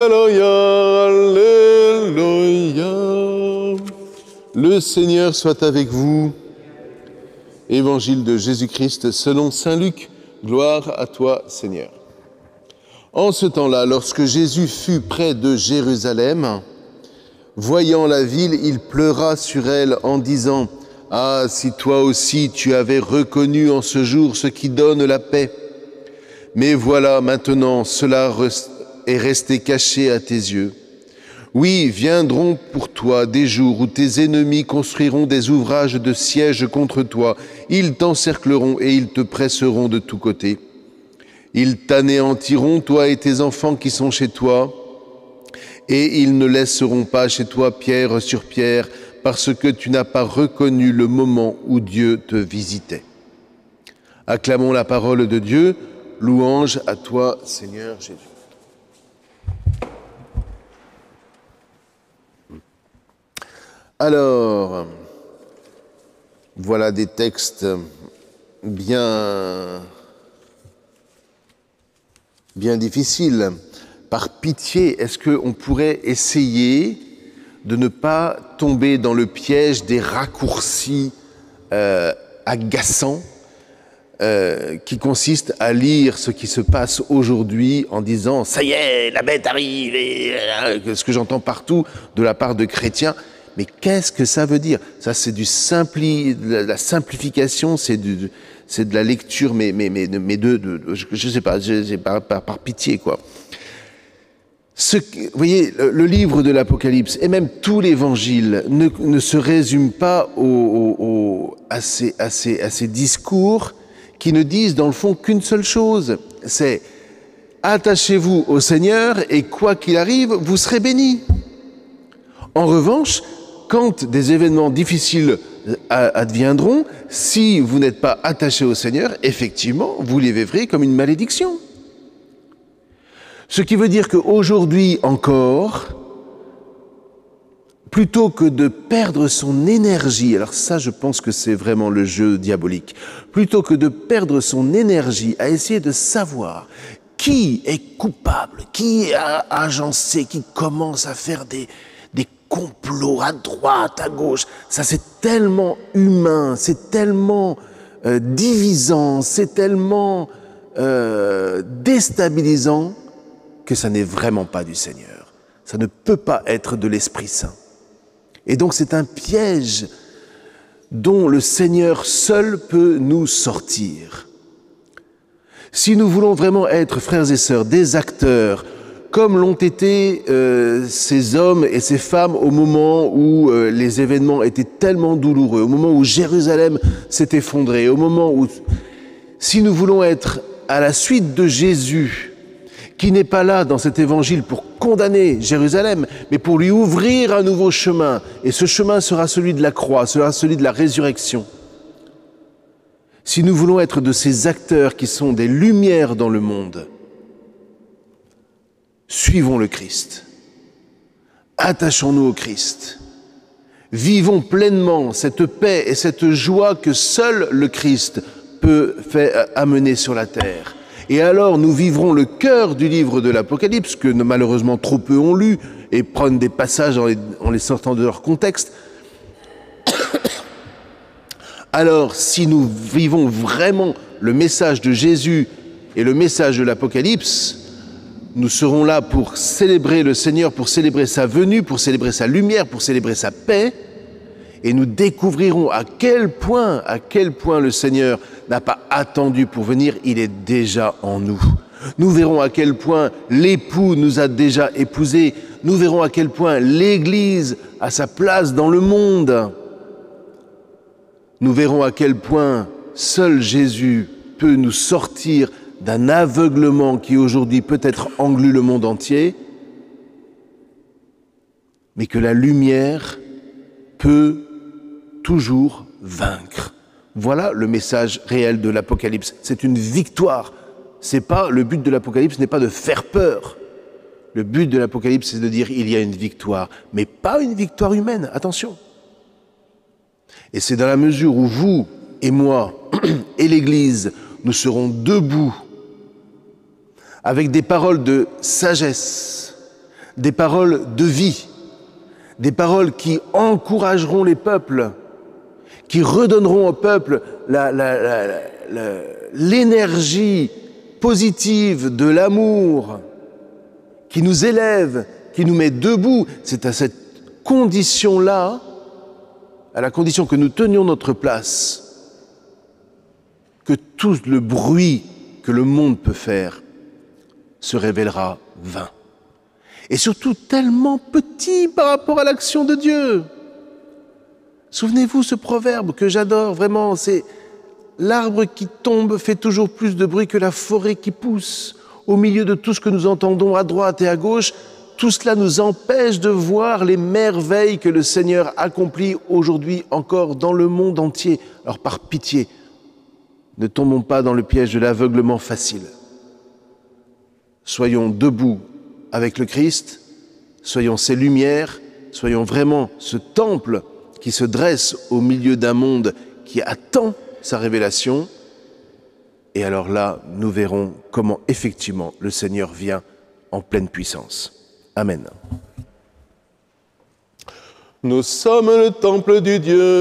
Alléluia, Alléluia. Le Seigneur soit avec vous. Évangile de Jésus-Christ selon saint Luc. Gloire à toi, Seigneur. En ce temps-là, lorsque Jésus fut près de Jérusalem, voyant la ville, il pleura sur elle en disant : « Ah, si toi aussi tu avais reconnu en ce jour ce qui donne la paix. Mais voilà, maintenant, cela est resté caché à tes yeux. Oui, viendront pour toi des jours où tes ennemis construiront des ouvrages de siège contre toi. Ils t'encercleront et ils te presseront de tous côtés. Ils t'anéantiront, toi et tes enfants qui sont chez toi, et ils ne laisseront pas chez toi pierre sur pierre, parce que tu n'as pas reconnu le moment où Dieu te visitait. » Acclamons la parole de Dieu. Louange à toi, Seigneur Jésus. Alors, voilà des textes bien difficiles. Par pitié, est-ce qu'on pourrait essayer de ne pas tomber dans le piège des raccourcis agaçants qui consistent à lire ce qui se passe aujourd'hui en disant « ça y est, la bête arrive », et ce que j'entends partout de la part de chrétiens. Mais qu'est-ce que ça veut dire? Ça, c'est de la simplification, c'est de la lecture, mais je sais pas, par pitié, quoi. Vous voyez, le livre de l'Apocalypse, et même tout l'Évangile, ne se résume pas à ces discours qui ne disent, dans le fond, qu'une seule chose. C'est « attachez-vous au Seigneur, et quoi qu'il arrive, vous serez bénis ». En revanche, quand des événements difficiles adviendront, si vous n'êtes pas attaché au Seigneur, effectivement, vous les vivrez comme une malédiction. Ce qui veut dire qu'aujourd'hui encore, plutôt que de perdre son énergie, alors ça je pense que c'est vraiment le jeu diabolique, plutôt que de perdre son énergie à essayer de savoir qui est coupable, qui a agencé, qui commence à faire des complots à droite, à gauche, ça c'est tellement humain, c'est tellement divisant, c'est tellement déstabilisant que ça n'est vraiment pas du Seigneur. Ça ne peut pas être de l'Esprit Saint. Et donc c'est un piège dont le Seigneur seul peut nous sortir. Si nous voulons vraiment être, frères et sœurs, des acteurs, comme l'ont été ces hommes et ces femmes au moment où les événements étaient tellement douloureux, au moment où Jérusalem s'est effondrée, au moment où... Si nous voulons être à la suite de Jésus, qui n'est pas là dans cet évangile pour condamner Jérusalem, mais pour lui ouvrir un nouveau chemin, et ce chemin sera celui de la croix, sera celui de la résurrection. Si nous voulons être de ces acteurs qui sont des lumières dans le monde, suivons le Christ, attachons-nous au Christ, vivons pleinement cette paix et cette joie que seul le Christ peut amener sur la terre. Et alors nous vivrons le cœur du livre de l'Apocalypse, que malheureusement trop peu ont lu, et prennent des passages en les sortant de leur contexte. Alors si nous vivons vraiment le message de Jésus et le message de l'Apocalypse, nous serons là pour célébrer le Seigneur, pour célébrer sa venue, pour célébrer sa lumière, pour célébrer sa paix, et nous découvrirons à quel point le Seigneur n'a pas attendu pour venir, il est déjà en nous. Nous verrons à quel point l'époux nous a déjà épousés, nous verrons à quel point l'Église a sa place dans le monde. Nous verrons à quel point seul Jésus peut nous sortir d'un aveuglement qui aujourd'hui peut-être englue le monde entier, mais que la lumière peut toujours vaincre. Voilà le message réel de l'Apocalypse. C'est une victoire. Le but de l'Apocalypse n'est pas de faire peur. Le but de l'Apocalypse, c'est de dire il y a une victoire, mais pas une victoire humaine, attention. Et c'est dans la mesure où vous et moi et l'Église, nous serons debout avec des paroles de sagesse, des paroles de vie, des paroles qui encourageront les peuples, qui redonneront au peuple l'énergie positive de l'amour, qui nous élève, qui nous met debout. C'est à cette condition-là, à la condition que nous tenions notre place, que tout le bruit que le monde peut faire se révélera vain. Et surtout tellement petit par rapport à l'action de Dieu. Souvenez-vous ce proverbe que j'adore vraiment, c'est « L'arbre qui tombe fait toujours plus de bruit que la forêt qui pousse. Au milieu de tout ce que nous entendons à droite et à gauche, tout cela nous empêche de voir les merveilles que le Seigneur accomplit aujourd'hui encore dans le monde entier. Alors par pitié, ne tombons pas dans le piège de l'aveuglement facile. Soyons debout avec le Christ, soyons ses lumières, soyons vraiment ce temple qui se dresse au milieu d'un monde qui attend sa révélation. Et alors là, nous verrons comment effectivement le Seigneur vient en pleine puissance. Amen. Nous sommes le temple du Dieu.